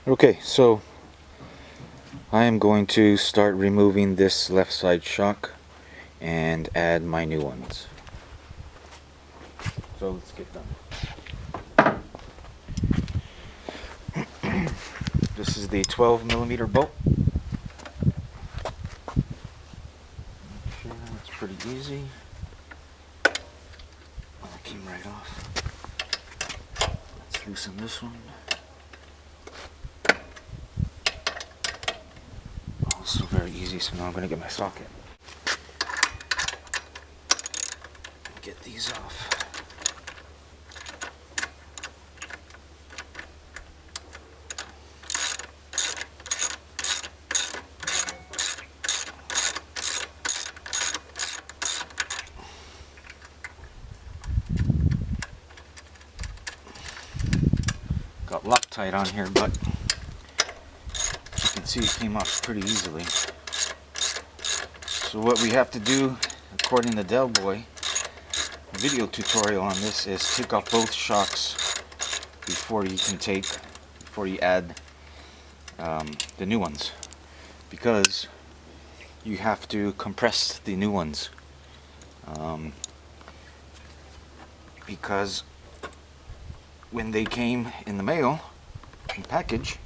Okay, so I am going to start removing this left side shock and add my new ones. So let's get done. This is the 12mm bolt. Sure, it's pretty easy. That came right off. Let's loosen this one. Also very easy, so now I'm going to get my socket. Get these off. Got Loctite on here, but you can see it came off pretty easily. So what we have to do, according to Delboy, video tutorial on this, is take off both shocks before you add the new ones, because you have to compress the new ones, because when they came in the mail, in package,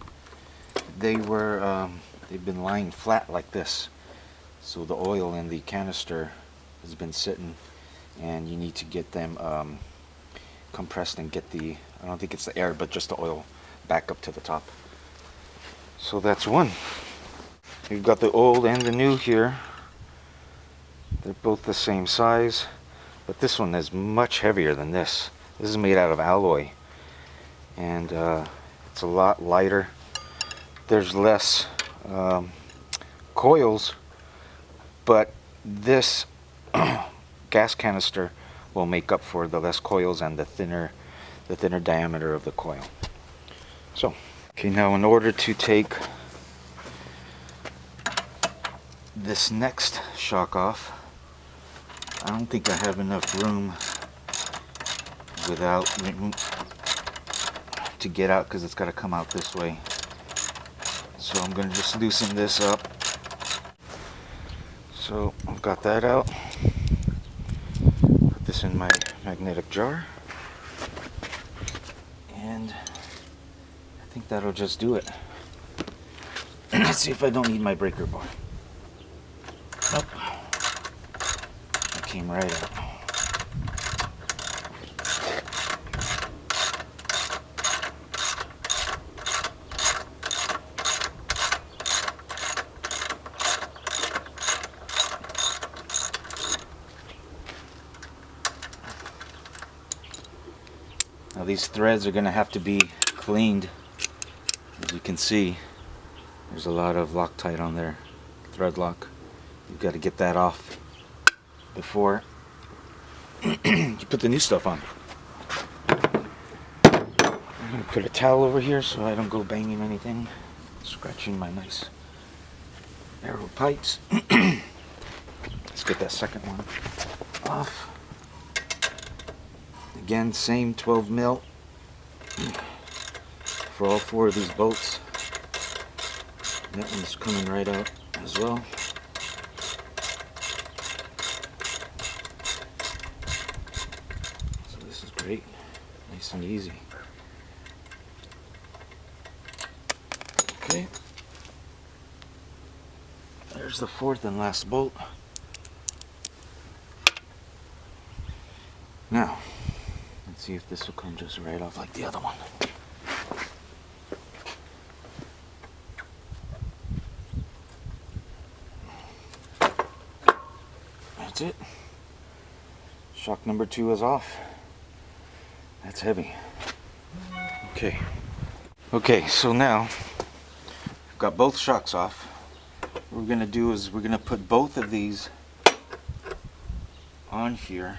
they've been lying flat like this, so the oil in the canister has been sitting, and you need to get them compressed and get the, I don't think it's the air, but just the oil back up to the top. So that's one. You've got the old and the new here. They're both the same size, but this one is much heavier than this. This is made out of alloy, and it's a lot lighter. There's less coils, but this gas canister will make up for the less coils and the thinner diameter of the coil. So, okay, now in order to take this next shock off, I don't think I have enough room to get out, because it's got to come out this way. So I'm going to just loosen this up. So I've got that out. Put this in my magnetic jar, and I think that'll just do it. Let's see if I don't need my breaker bar. Nope. That came right out. Now these threads are going to have to be cleaned. As you can see, there's a lot of Loctite on there, thread lock. You've got to get that off before you put the new stuff on. I'm going to put a towel over here so I don't go banging anything, scratching my nice arrow pipes. Let's get that second one off. Again, same 12 mil for all four of these bolts. That one's coming right out as well. So this is great, nice and easy. Okay, there's the fourth and last bolt. Now, let's see if this will come just right off like the other one. That's it. Shock number 2 is off. That's heavy. Okay. Okay, so now I've got both shocks off. What we're gonna do is we're gonna put both of these on here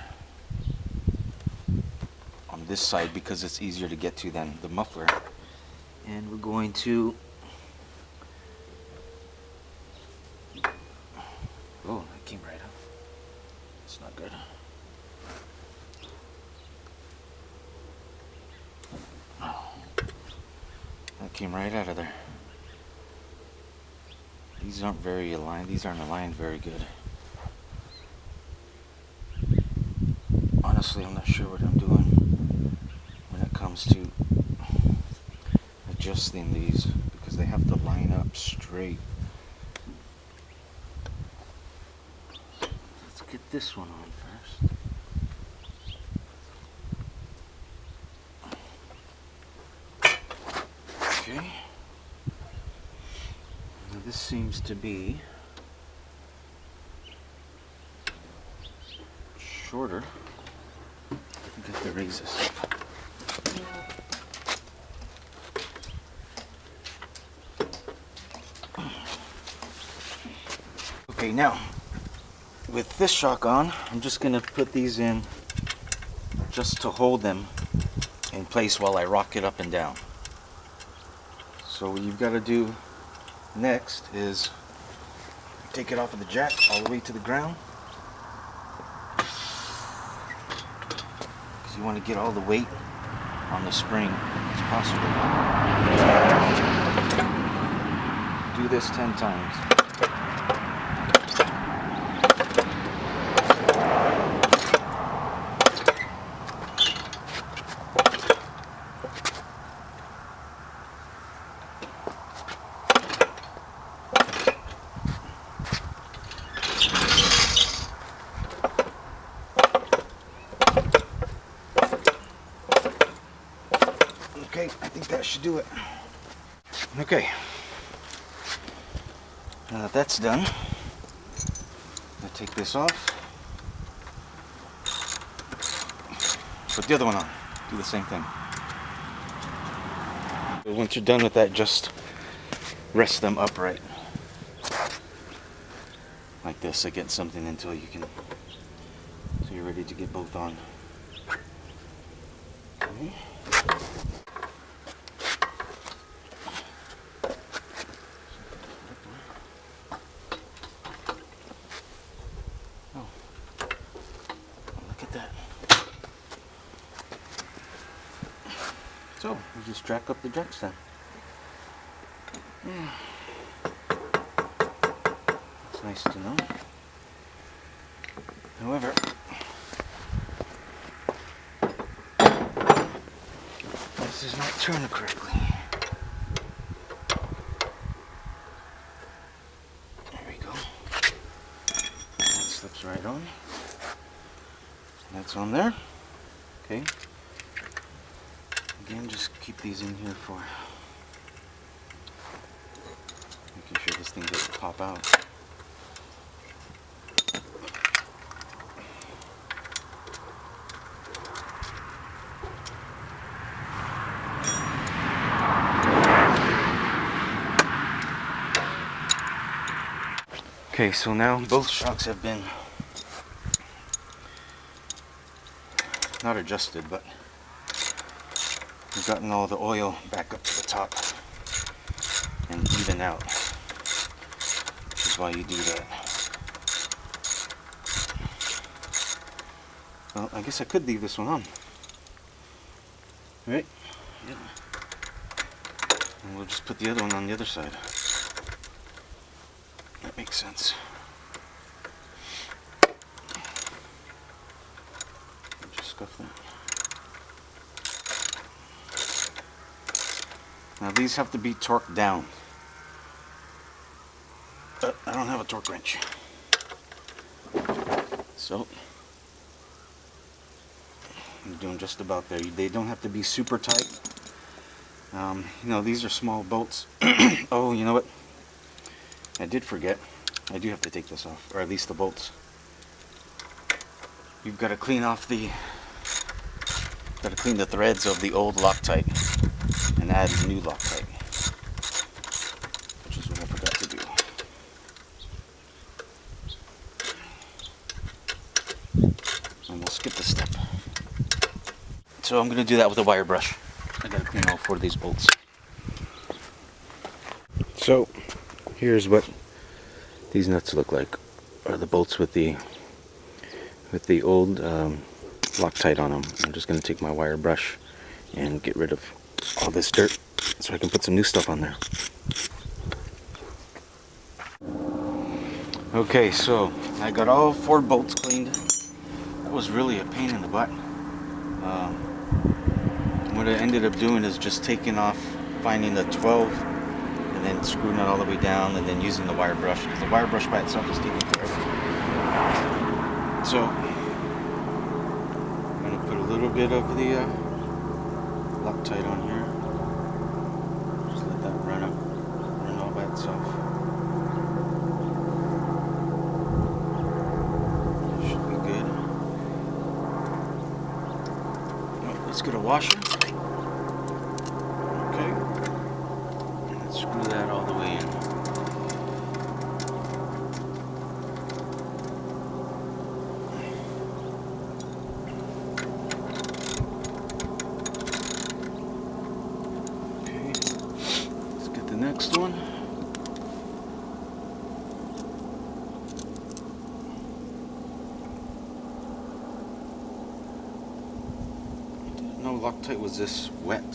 on this side, because it's easier to get to than the muffler. And we're going to, oh, that came right up. It's not good. came right out of there. These aren't very aligned. These aren't aligned very good. Honestly, I'm not sure what I'm doing when it comes to adjusting these, because they have to line up straight. Let's get this one on first. Okay. Now this seems to be shorter. I think I have to raise this up. Okay, now with this shock on, I'm just going to put these in just to hold them in place while I rock it up and down. So what you've got to do next is take it off of the jack all the way to the ground, because you want to get all the weight on the spring as possible. Do this 10 times. Okay, I think that should do it. Okay, now that that's done, I'll take this off, put the other one on, do the same thing. Once you're done with that, just rest them upright like this against something until you can, so you're ready to get both on. Okay. So, we just jack up the jack stand. It's nice to know. However, this is not turning correctly. There we go. That slips right on. That's on there. Okay. Again, just keep these in here for making sure this thing doesn't pop out. Okay, so now both shocks have been not adjusted, but we've gotten all the oil back up to the top and even out. Which is why you do that. Well, I guess I could leave this one on. Right? Yep. And we'll just put the other one on the other side. That makes sense. Just scuff that. Now these have to be torqued down. But I don't have a torque wrench. So I'm doing just about there. They don't have to be super tight. You know, these are small bolts. Oh, you know what? I did forget. I do have to take this off, or at least the bolts. You've got to clean off the threads of the old Loctite and add new Loctite, which is what I forgot to do. And we'll skip this step. So I'm going to do that with a wire brush. I got to clean all 4 of these bolts. So here's what these nuts look like. Are the bolts with the old Loctite on them. I'm just going to take my wire brush and get rid of all this dirt so I can put some new stuff on there. Okay, so I got all 4 bolts cleaned. That was really a pain in the butt. What I ended up doing is just taking off, finding the 12, and then screwing it all the way down, and then using the wire brush, because the wire brush by itself is taking forever. So I'm going to put a little bit of the Loctite on here. Just let that run all by itself. Should be good. Well, let's get a washer. Okay. And let's screw that all the way in. Next one. I didn't know Loctite was this wet. I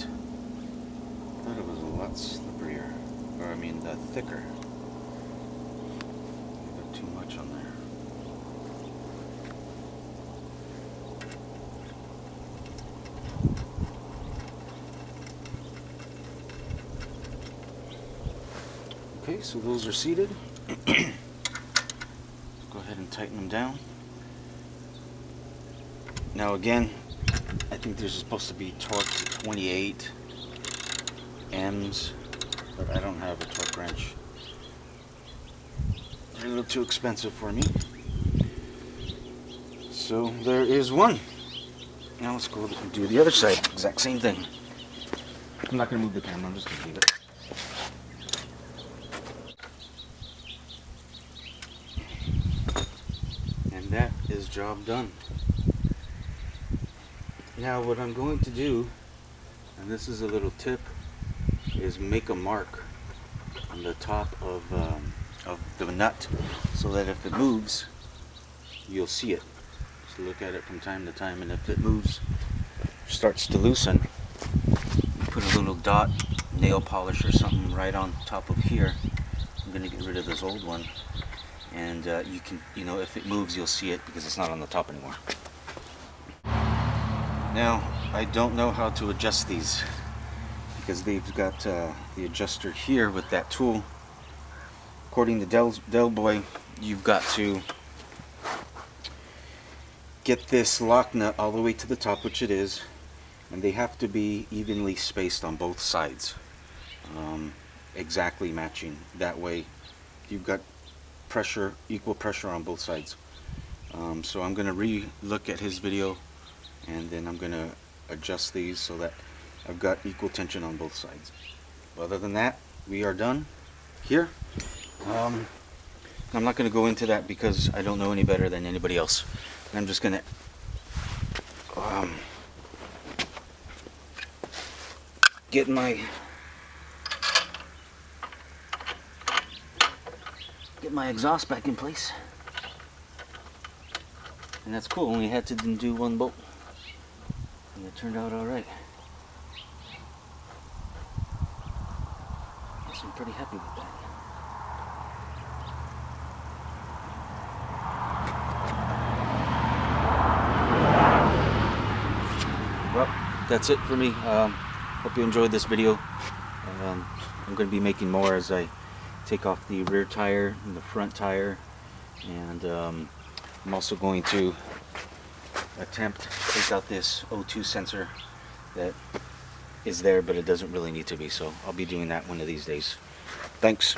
thought it was a lot slipperier, or I mean thicker. Got too much on there. Okay, so those are seated. Let's go ahead and tighten them down. Now again, I think there's supposed to be torque to 28 M's, but I don't have a torque wrench. They're a little too expensive for me. So there is one. Now let's go and do the other side. Exact same thing. I'm not going to move the camera, I'm just going to leave it. That is job done. Now what I'm going to do, and this is a little tip, is make a mark on the top of the nut so that if it moves, you'll see it. Just look at it from time to time, and if it moves, starts to loosen, you put a little dot, nail polish or something right on top of here. I'm going to get rid of this old one. And you can, if it moves, you'll see it because it's not on the top anymore. Now, I don't know how to adjust these because they've got the adjuster here with that tool. According to Delboy, you've got to get this lock nut all the way to the top, which it is, and they have to be evenly spaced on both sides, exactly matching. That way, you've got equal pressure on both sides. So I'm going to re-look at his video, and then I'm going to adjust these so that I've got equal tension on both sides. Other than that, we are done here. I'm not going to go into that because I don't know any better than anybody else. I'm just going to get my exhaust back in place, and that's cool. Only had to do one bolt, and it turned out all right. Guess I'm pretty happy with that. Well, that's it for me. Hope you enjoyed this video. I'm going to be making more as I take off the rear tire and the front tire, and I'm also going to attempt to take out this O2 sensor that is there, but it doesn't really need to be, so I'll be doing that one of these days. Thanks.